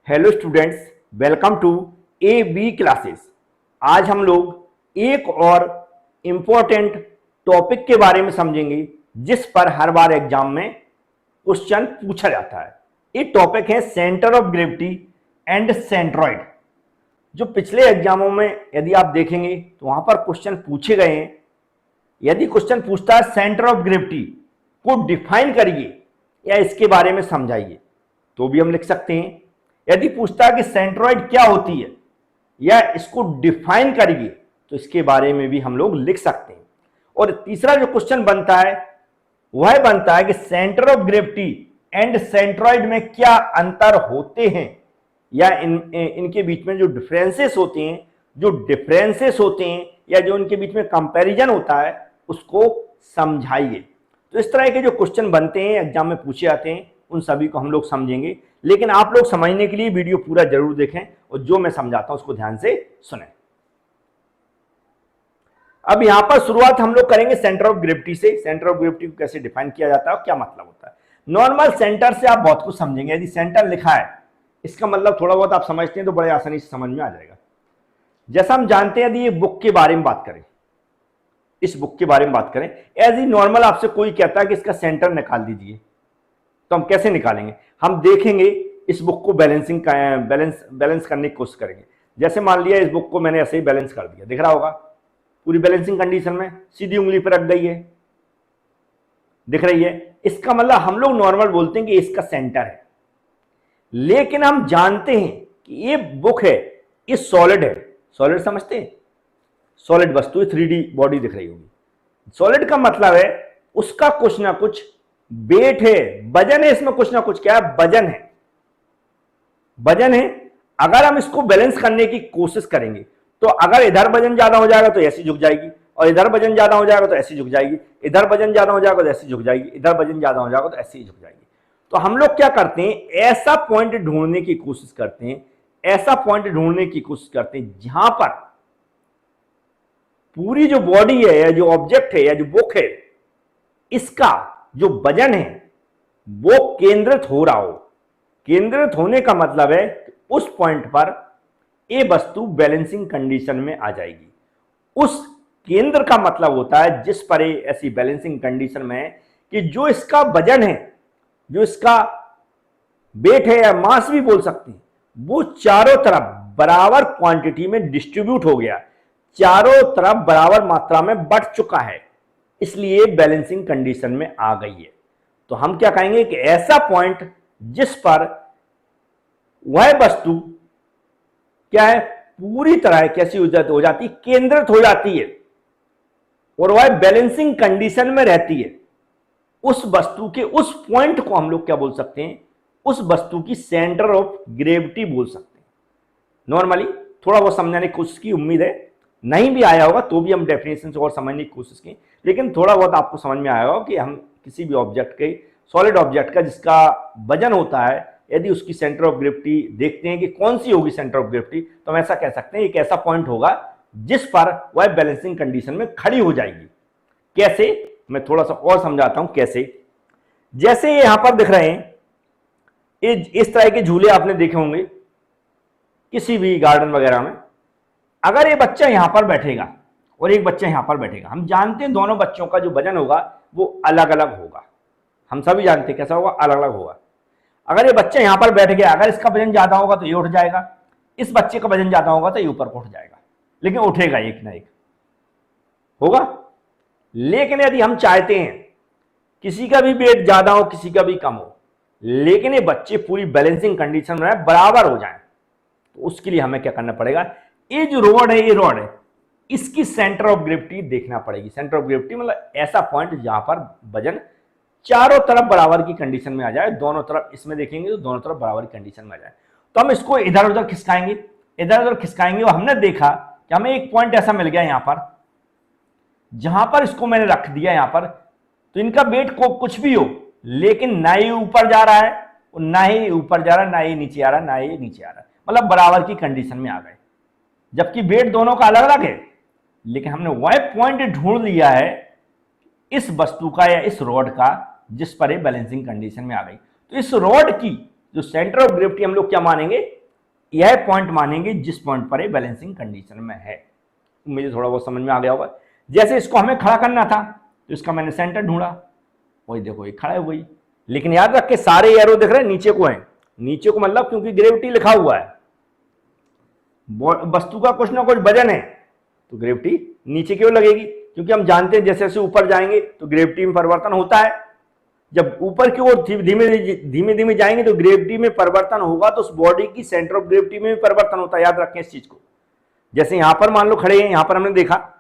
Hello students, welcome to A B classes. आज हम लोग एक और इम्पोर्टेंट टॉपिक के बारे में समझेंगे जिस पर हर बार एग्जाम में क्वेश्चन पूछा जाता है। ये टॉपिक है centre of gravity and centroid. जो पिछले एग्जामों में यदि आप देखेंगे तो वहां पर क्वेश्चन पूछे गए हैं। यदि क्वेश्चन पूछता है सेंटर ऑफ ग्रेविटी को डिफाइन करिए या इसके बारे में समझाइए तो भी हम लिख सकते हैं। यदि पूछता है कि सेंट्रॉइड क्या होती है या इसको डिफाइन करिए तो इसके बारे में भी हम लोग लिख सकते हैं। और तीसरा जो क्वेश्चन बनता है वह बनता है कि centre of gravity and centroid में क्या अंतर होते हैं या इनके बीच में जो डिफरेंसेस होते हैं या जो इनके बीच में कंपैरिजन होता है उसको समझाइए। तो इस तरह के जो क्वेश्चन बनते हैं एग्जाम में पूछे जाते हैं उन सभी को हम लोग समझेंगे, लेकिन आप लोग समझने के लिए वीडियो पूरा जरूर देखें और जो मैं समझाता हूं उसको ध्यान से सुनें। अब यहां पर शुरुआत हम लोग करेंगे सेंटर ऑफ ग्रेविटी से। सेंटर ऑफ ग्रेविटी को कैसे डिफाइन किया जाता है और क्या मतलब होता है। नॉर्मल सेंटर से आप बहुत कुछ समझेंगे। यदि सेंटर लिखा है इसका मतलब थोड़ा बहुत आप समझते हैं तो बड़े आसानी से समझ में आ जाएगा। जैसा हम जानते हैं, यदि ये बुक के बारे में बात करें, इस बुक के बारे में बात करें, एज ई नॉर्मल आपसे कोई कहता है कि इसका सेंटर निकाल दीजिए तो हम कैसे निकालेंगे? हम देखेंगे इस बुक को बैलेंस करने की कोशिश करेंगे। जैसे मान लिया इस बुक को मैंने ऐसे ही बैलेंस कर दिया, दिख रहा होगा पूरी बैलेंसिंग कंडीशन में सीधी उंगली पर रख गई है, दिख रही है। इसका मतलब हम लोग नॉर्मल बोलते हैं कि इसका सेंटर है, लेकिन हम जानते हैं कि ये बुक है, ये सॉलिड है। सॉलिड समझते हैं? सॉलिड वस्तु 3D बॉडी दिख रही होगी। सॉलिड का मतलब है उसका कुछ ना कुछ वेट है, वजन है। इसमें कुछ ना कुछ क्या है? वजन है। अगर हम इसको बैलेंस करने की कोशिश करेंगे तो अगर इधर वजन ज्यादा हो जाएगा तो ऐसी झुक जाएगी, और इधर वजन ज्यादा हो जाएगा तो ऐसी झुक जाएगी, इधर वजन ज्यादा हो जाएगा तो ऐसी झुक जाएगी, इधर वजन ज्यादा हो जाएगा तो ऐसी झुक जाएगी। तो हम लोग क्या करते हैं, ऐसा पॉइंट ढूंढने की कोशिश करते हैं जहां पर पूरी जो बॉडी है या जो ऑब्जेक्ट है या जो बुक है, इसका जो वजन है वो केंद्रित हो रहा हो। केंद्रित होने का मतलब है कि उस पॉइंट पर ये वस्तु बैलेंसिंग कंडीशन में आ जाएगी। उस केंद्र का मतलब होता है जिस पर ये ऐसी बैलेंसिंग कंडीशन में है कि जो इसका वजन है, जो इसका वेट है या मास भी बोल सकते हैं, वो चारों तरफ बराबर क्वांटिटी में डिस्ट्रीब्यूट हो गया, चारों तरफ बराबर मात्रा में बढ़ चुका है, इसलिए बैलेंसिंग कंडीशन में आ गई है। तो हम क्या कहेंगे कि ऐसा पॉइंट जिस पर वह वस्तु क्या है, पूरी तरह कैसी हो जाती, केंद्रित हो जाती है और वह बैलेंसिंग कंडीशन में रहती है। उस वस्तु के उस पॉइंट को हम लोग क्या बोल सकते हैं? उस वस्तु की सेंटर ऑफ ग्रेविटी बोल सकते हैं। नॉर्मली थोड़ा बहुत समझाने की कोशिश की, उम्मीद है नहीं भी आया होगा तो भी हम डेफिनेशन से और समझने की कोशिश की, लेकिन थोड़ा बहुत आपको समझ में आया होगा कि हम किसी भी ऑब्जेक्ट के, सॉलिड ऑब्जेक्ट का जिसका वजन होता है, यदि उसकी सेंटर ऑफ ग्रेविटी देखते हैं कि कौन सी होगी सेंटर ऑफ ग्रेविटी, तो हम ऐसा कह सकते हैं एक ऐसा पॉइंट होगा जिस पर वह बैलेंसिंग कंडीशन में खड़ी हो जाएगी। कैसे? मैं थोड़ा सा और समझाता हूं कैसे। जैसे ये यहां पर दिख रहे हैं, इस तरह के झूले आपने देखे होंगे किसी भी गार्डन वगैरह में। अगर ये बच्चा यहां पर बैठेगा और एक बच्चा यहां पर बैठेगा, हम जानते हैं दोनों बच्चों का जो वजन होगा वो अलग अलग होगा। हम सभी जानते हैं कैसा होगा, अलग अलग होगा। अगर ये बच्चा यहां पर बैठ गया, अगर इसका वजन ज्यादा होगा तो ये उठ जाएगा, इस बच्चे का वजन ज्यादा होगा तो ये ऊपर को उठ जाएगा, लेकिन उठेगा एक ना एक होगा। लेकिन यदि हम चाहते हैं किसी का भी वेट ज्यादा हो किसी का भी कम हो, लेकिन ये बच्चे पूरी बैलेंसिंग कंडीशन में बराबर हो जाएं, तो उसके लिए हमें क्या करना पड़ेगा? ये जो रॉड है, ये रॉड है, इसकी सेंटर ऑफ ग्रेविटी देखना पड़ेगी। सेंटर ऑफ ग्रेविटी मतलब ऐसा पॉइंट जहां पर वजन चारों तरफ बराबर की कंडीशन में आ जाए, दोनों तरफ इसमें देखेंगे तो दोनों तरफ बराबर की कंडीशन में आ जाए। तो हम इसको इधर उधर खिसकाएंगे और हमने देखा कि हमें एक पॉइंट ऐसा मिल गया यहां पर, जहां पर इसको मैंने रख दिया यहां पर, तो इनका वेट को कुछ भी हो, लेकिन ना ही ऊपर जा रहा है और ना ही ऊपर जा रहा है, ना ही नीचे आ रहा है, ना ही नीचे आ रहा है, मतलब बराबर की कंडीशन में आ गए। जबकि वेट दोनों का अलग अलग है, लेकिन हमने वह पॉइंट ढूंढ लिया है इस वस्तु का या इस रॉड का जिस पर ये बैलेंसिंग कंडीशन में आ गई। तो इस रॉड की जो सेंटर ऑफ ग्रेविटी हम लोग क्या मानेंगे? यह पॉइंट मानेंगे जिस पॉइंट पर ये बैलेंसिंग कंडीशन में है। मुझे थोड़ा बहुत समझ में आ गया होगा। जैसे इसको हमें खड़ा करना था तो इसका मैंने सेंटर ढूंढा, वही देखो ये खड़ा है वही, लेकिन याद रख के सारे एरो देख रहे हैं नीचे को हैं, नीचे को मतलब क्योंकि ग्रेविटी लिखा हुआ है, वस्तु का कुछ ना कुछ वजन है तो ग्रेविटी नीचे क्यों लगेगी, क्योंकि हम जानते हैं जैसे जैसे ऊपर जाएंगे तो ग्रेविटी में परिवर्तन होता है। जब ऊपर की ओर धीमे धीमे धीमे जाएंगे तो ग्रेविटी में परिवर्तन होगा, तो उस बॉडी की सेंटर ऑफ ग्रेविटी में भी परिवर्तन होता है। याद रखें इस चीज को। जैसे यहां पर मान लो खड़े हैं, यहां पर हमने देखा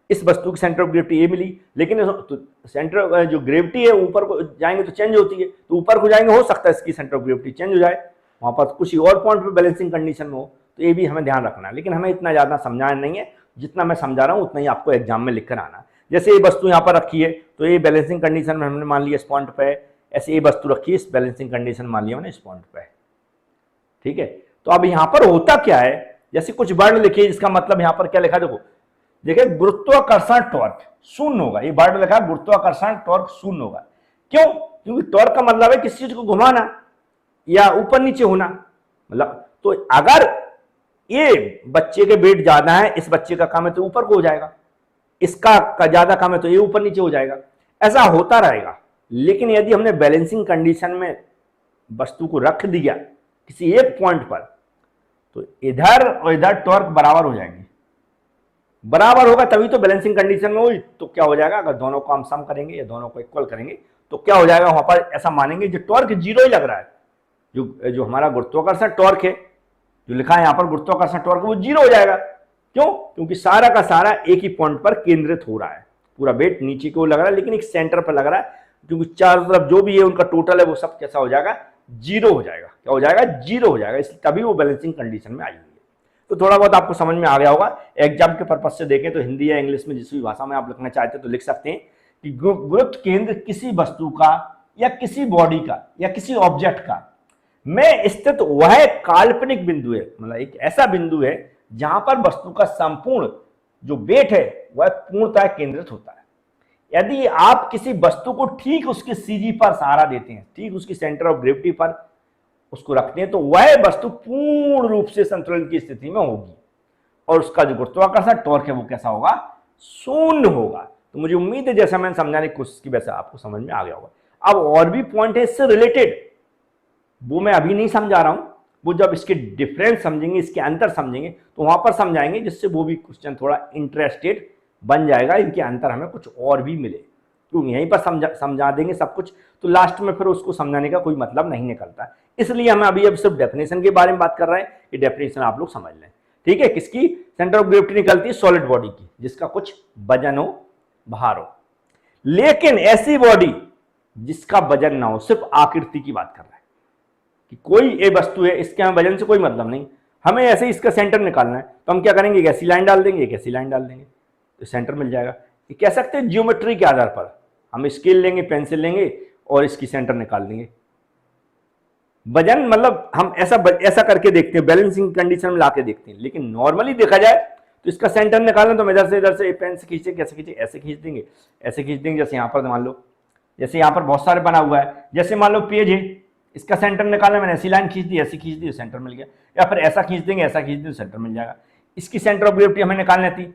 इस वस्तु की सेंटर ऑफ ग्रेविटी ये मिली, लेकिन तो सेंटर जो ग्रेविटी है ऊपर को जाएंगे तो चेंज होती है, तो ऊपर को जाएंगे हो सकता है इसकी सेंटर ऑफ ग्रेविटी चेंज हो जाए, वहां पर कुछ और पॉइंट पे बैलेंसिंग कंडीशन में हो, तो ये भी हमें ध्यान रखना है। लेकिन हमें इतना ज्यादा समझाना नहीं है, जितना मैं समझा रहा हूं उतना ही आपको एग्जाम में लिख कर आना। जैसे ये वस्तु यहाँ पर रखी है तो ये बैलेंसिंग कंडीशन में हमने मान लिया इस पॉइंट पे, ऐसे ये वस्तु रखी है इस बैलेंसिंग कंडीशन मान लिया मैंने इस पॉइंट पे, ठीक है। तो अब यहाँ पर होता क्या है, जैसे कुछ वर्ड लिखिए जिसका मतलब यहाँ पर क्या लिखा देखो, देखिए गुरुत्वाकर्षण टॉर्क शून्य होगा, ये वर्ड लिखा है गुरुत्वाकर्षण टॉर्क शून्य होगा। क्यों? क्योंकि टॉर्क का मतलब है किसी चीज को घुमाना या ऊपर नीचे होना, मतलब तो अगर ये बच्चे के वेट ज्यादा है, इस बच्चे का काम है तो ऊपर को हो जाएगा, इसका का ज्यादा काम है तो ये ऊपर नीचे हो जाएगा, ऐसा होता रहेगा। लेकिन यदि हमने बैलेंसिंग कंडीशन में वस्तु को रख दिया किसी एक पॉइंट पर, तो इधर और इधर टॉर्क बराबर हो जाएंगे, बराबर होगा तभी तो बैलेंसिंग कंडीशन में हुई। तो क्या हो जाएगा, अगर दोनों को हम सम करेंगे या दोनों को इक्वल करेंगे तो क्या हो जाएगा, वहां पर ऐसा मानेंगे जो टॉर्क जीरो ही लग रहा है, जो हमारा गुरुत्वाकर्षण टॉर्क है जो लिखा है यहाँ पर गुरुत्वाकर्षण टॉर्क, वो जीरो हो जाएगा। क्यों? क्योंकि सारा का सारा एक ही पॉइंट पर केंद्रित हो रहा है, पूरा वेट नीचे को लग रहा है लेकिन एक सेंटर पर लग रहा है, क्योंकि चारों तरफ जो भी है उनका टोटल है वो सब कैसा हो जाएगा, जीरो हो जाएगा। क्या हो जाएगा, जीरो हो जाएगा, इसलिए तभी वो बैलेंसिंग कंडीशन में आई हुई है। तो थोड़ा बहुत आपको समझ में आ गया होगा। एग्जाम के पर्पज से देखें तो हिंदी या इंग्लिश में जिस भी भाषा में आप लिखना चाहते हैं तो लिख सकते हैं कि गुरुत्व केंद्र किसी वस्तु का या किसी बॉडी का या किसी ऑब्जेक्ट का में स्थित वह काल्पनिक बिंदु है, मतलब एक ऐसा बिंदु है जहां पर वस्तु का संपूर्ण जो वेट है वह पूर्णतः केंद्रित होता है। यदि आप किसी वस्तु को ठीक उसके सीजी पर सहारा देते हैं, ठीक उसकी सेंटर ऑफ ग्रेविटी पर उसको रखते हैं, तो वह वस्तु पूर्ण रूप से संतुलन की स्थिति में होगी और उसका जो गुरुत्वाकर्षण टॉर्क है वो कैसा होगा, शून्य होगा। तो मुझे उम्मीद है जैसा मैंने समझाने की कोशिश की वैसा आपको समझ में आ गया होगा। अब और भी पॉइंट है इससे रिलेटेड, वो मैं अभी नहीं समझा रहा हूं, वो जब इसके डिफरेंस समझेंगे, इसके अंतर समझेंगे तो वहां पर समझाएंगे, जिससे वो भी क्वेश्चन थोड़ा इंटरेस्टेड बन जाएगा, इनके अंतर हमें कुछ और भी मिले। क्योंकि यहीं पर समझा देंगे सब कुछ तो लास्ट में फिर उसको समझाने का कोई मतलब नहीं निकलता, इसलिए हम अभी सिर्फ डेफिनेशन के बारे में बात कर रहे हैं। ये डेफिनेशन आप लोग समझ लें, ठीक है। किसकी सेंटर ऑफ ग्रेविटी निकलती है, सॉलिड बॉडी की, जिसका कुछ वजन हो, भार हो। लेकिन ऐसी बॉडी जिसका वजन ना हो, सिर्फ आकृति की बात कर रहा है कि कोई ये वस्तु है, इसके हमें वजन से कोई मतलब नहीं, हमें ऐसे इसका सेंटर निकालना है, तो हम क्या करेंगे, एक ऐसी लाइन डाल देंगे, एक ऐसी लाइन डाल देंगे तो सेंटर मिल जाएगा। ये कह सकते हैं ज्योमेट्री के आधार पर हम स्केल लेंगे, पेंसिल लेंगे और इसकी सेंटर निकाल देंगे। वजन मतलब हम ऐसा करके देखते हैं, बैलेंसिंग कंडीशन में लाके देखते हैं, लेकिन नॉर्मली देखा जाए तो इसका सेंटर निकालना तो इधर से पेन से खींचे, कैसे खींचे, ऐसे खींच देंगे, ऐसे खींच देंगे। जैसे यहाँ पर मान लो, जैसे यहाँ पर बहुत सारे बना हुआ है, जैसे मान लो पेज है, इसका सेंटर निकालना, मैंने ऐसी लाइन खींच दी, ऐसी खींच दी, सेंटर मिल गया। या फिर ऐसा खींच देंगे, ऐसा खींच देंगे, सेंटर मिल जाएगा। इसकी सेंटर ऑफ ग्रेविटी हमें निकालनी थी,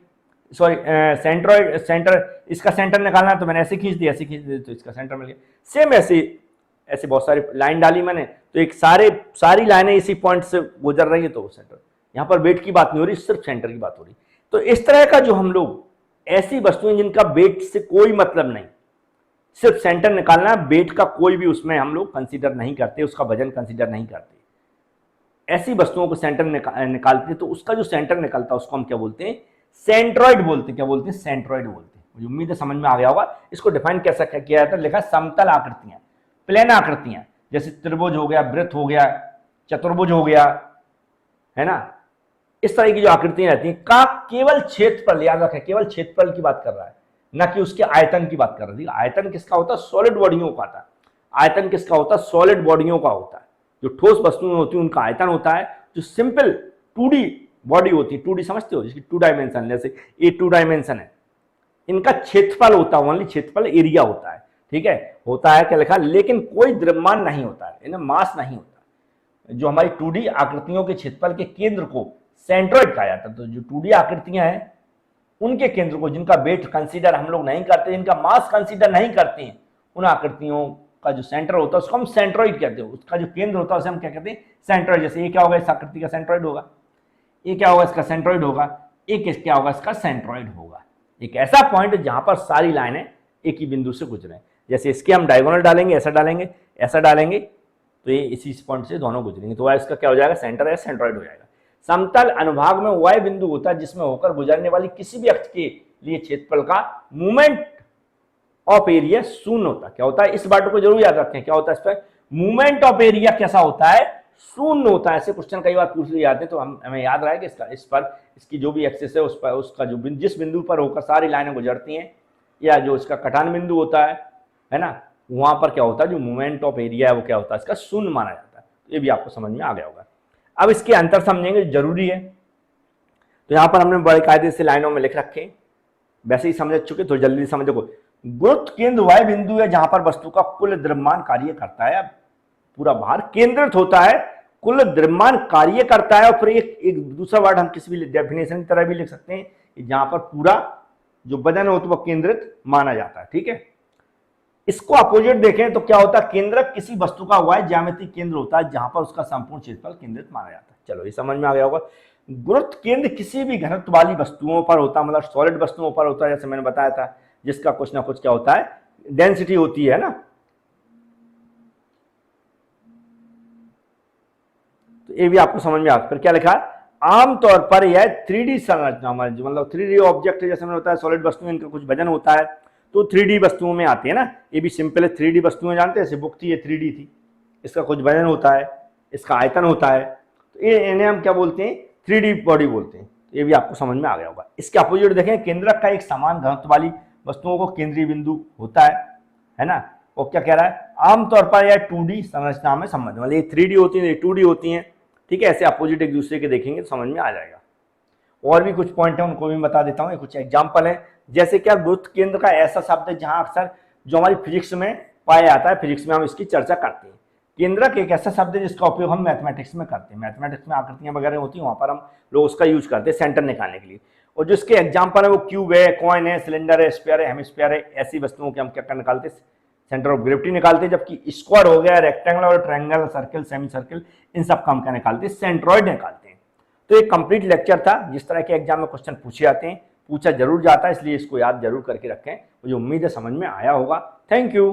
सॉरी सेंटर, इसका सेंटर निकालना है तो मैंने ऐसे खींच दी, ऐसे खींच दी तो इसका सेंटर मिल गया। सेम ऐसे बहुत सारी लाइन डाली मैंने, तो एक सारी लाइनें इसी पॉइंट से गुजर रही है तो सेंटर। यहाँ पर वेट की बात नहीं हो रही, सिर्फ सेंटर की बात हो रही। तो इस तरह का जो हम लोग ऐसी वस्तुएं जिनका वेट से कोई मतलब नहीं, सिर्फ सेंटर निकालना है, वेट का कोई भी उसमें हम लोग कंसीडर नहीं करते, उसका वजन कंसीडर नहीं करते, ऐसी वस्तुओं को सेंटर निकालते हैं, तो उसका जो सेंटर निकलता है उसको हम क्या बोलते हैं, सेंट्रॉइड बोलते हैं। क्या बोलते हैं, सेंट्रॉइड बोलते हैं। मुझे उम्मीद है समझ में आ गया होगा। इसको डिफाइन कैसा किया जाता है, लिखा समतल आकृतियां, प्लेन आकृतियां, जैसे त्रिभुज हो गया, वृत्त हो गया, चतुर्भुज हो गया, है ना, इस तरह की जो आकृतियां रहती हैं का केवल क्षेत्रफल, याद रखें केवल क्षेत्रफल की बात कर रहा है, ना कि उसके आयतन की बात कर रही है। आयतन किसका होता है, सॉलिड बॉडियों का आता है। आयतन किसका होता है, सॉलिड बॉडियों का होता है। जो ठोस वस्तुएं होती हैं उनका आयतन होता है, जो सिंपल 2D बॉडी होती है, 2D समझते हो, जिसकी 2 डायमेंशन, जैसे ये 2 डायमेंशन है, इनका क्षेत्रफल होता है, ओनली क्षेत्रफल एरिया होता है, ठीक है, होता है क्या लिखा, लेकिन कोई द्रव्यमान नहीं होता है, इन्हें मास नहीं होता। जो हमारी 2D आकृतियों के क्षेत्रफल के केंद्र को सेंट्रोइड कहा जाता है। तो जो 2D आकृतियां हैं उनके केंद्र को, जिनका वेट कंसीडर हम लोग नहीं करते, जिनका मास कंसीडर नहीं करते हैं, उन आकृतियों का जो सेंटर होता है उसको हम सेंट्रोइड कहते हैं। उसका जो केंद्र होता है उसे हम क्या कहते हैं? सेंट्रोइड। जैसे ये क्या होगा? इस आकृति का सेंट्रोइड होगा, ये क्या होगा? इसका सेंट्रोइड होगा, एक क्या होगा? इसका सेंट्रोइड होगा। एक ऐसा पॉइंट जहां पर सारी लाइनें एक ही बिंदु से गुजरे। जैसे इसके हम डायगोनल डालेंगे, ऐसा डालेंगे, ऐसा डालेंगे, तो ये इसी पॉइंट से दोनों गुजरेंगे, तो वह इसका क्या हो जाएगा? सेंटर है, सेंट्रोइड हो जाएगा। समतल अनुभाग में वह बिंदु होता है जिसमें होकर गुजरने वाली किसी भी अक्ष के लिए क्षेत्रफल का मूवमेंट ऑफ एरिया शून्य होता है। क्या होता है? इस बात को जरूर याद रखें, क्या होता है इस पर? मूवमेंट ऑफ एरिया कैसा होता है? शून्य होता है। ऐसे क्वेश्चन कई बार पूछ लिए जाते हैं, तो हमें याद रहा है कि इस पर इसकी जो भी एक्सिस है उस पर, उसका जो जिस बिंदु पर होकर सारी लाइनें गुजरती हैं, या जो इसका कटान बिंदु होता है ना, वहां पर क्या होता है? जो मूवमेंट ऑफ एरिया है वो क्या होता है? इसका शून्य माना जाता है। ये भी आपको समझ में आ गया होगा। अब इसके अंतर समझेंगे, जरूरी है। तो यहां पर हमने बड़े कायदे से लाइनों में लिख रखे, वैसे ही समझ चुके, तो जल्दी समझो। गुरुत्व केंद्र वह बिंदु है जहां पर वस्तु का कुल द्रव्यमान कार्य करता है। पूरा भार केंद्रित होता है, कुल द्रव्यमान कार्य करता है। और फिर एक दूसरा वर्ड हम किसी भी डेफिनेशन की तरह भी लिख सकते हैं, जहां पर पूरा जो वजन होता है वो केंद्रित माना जाता है। ठीक है, इसको अपोजिट देखें तो क्या होता है? केंद्रक किसी वस्तु का वह ज्यामितीय केंद्र होता है जहां पर उसका संपूर्ण क्षेत्रफल केंद्रित माना जाता है। चलो ये समझ में आ गया होगा। गुरुत्व केंद्र किसी भी घनत्व वाली वस्तुओं पर होता है, मतलब सॉलिड वस्तुओं पर होता है, जैसे मैंने बताया था, जिसका कुछ ना कुछ क्या होता है? डेंसिटी होती है ना। तो ये भी आपको समझ में आ गया। फिर क्या लिखा है? आमतौर पर यह 3D संरचना, मतलब 3D ऑब्जेक्ट, जैसे मैंने बताया सॉलिड वस्तुएं, इनका कुछ वजन होता है, तो 3D वस्तुओं में आती है ना। ये भी सिंपल है, 3D वस्तुएं जानते हैं, जैसे बुक थी ये 3D थी, इसका कुछ वजन होता है, इसका आयतन होता है, तो ये इन्हें हम क्या बोलते हैं? 3D बॉडी बोलते हैं। ये भी आपको समझ में आ गया होगा। इसके अपोजिट देखें, केंद्रक का एक समान घनत्व वाली वस्तुओं को केंद्रीय बिंदु होता है ना। वो क्या कह रहा है? आमतौर पर यह 2D संरचना में संबंध, मतलब ये 3D होती है, ये 2D होती हैं। ठीक है, ऐसे अपोजिट एक दूसरे के देखेंगे तो समझ में आ जाएगा। और भी कुछ पॉइंट है, उनको भी बता देता हूँ। कुछ एग्जाम्पल है, जैसे क्या गुरुत्व केंद्र का ऐसा शब्द है जहां अक्सर जो हमारी फिजिक्स में पाया जाता है, फिजिक्स में हम इसकी चर्चा करते हैं। केंद्रक एक ऐसा शब्द है जिसका उपयोग हम मैथमेटिक्स में करते हैं। मैथमेटिक्स में आकृतियां वगैरह होती हैं, वहां पर हम लोग उसका यूज करते हैं सेंटर निकालने के लिए। और जो इसके एग्जाम्पल है वो क्यूब है, कॉइन है, सिलेंडर है, स्फीयर है, हेमिस्फीयर है। ऐसी वस्तुओं के हम क्या निकालते हैं? सेंटर ऑफ ग्रेविटी निकालते हैं। जबकि स्क्वायर हो गया, रेक्टेंगल और ट्रायंगल, सर्कल, सेमी सर्कल, इन सब का हम क्या निकालते हैं? सेंट्रोइड निकालते हैं। तो एक कंप्लीट लेक्चर था। जिस तरह के एग्जाम में क्वेश्चन पूछे जाते हैं, पूछा जरूर जाता है, इसलिए इसको याद जरूर करके रखें। मुझे उम्मीद है समझ में आया होगा। Thank you.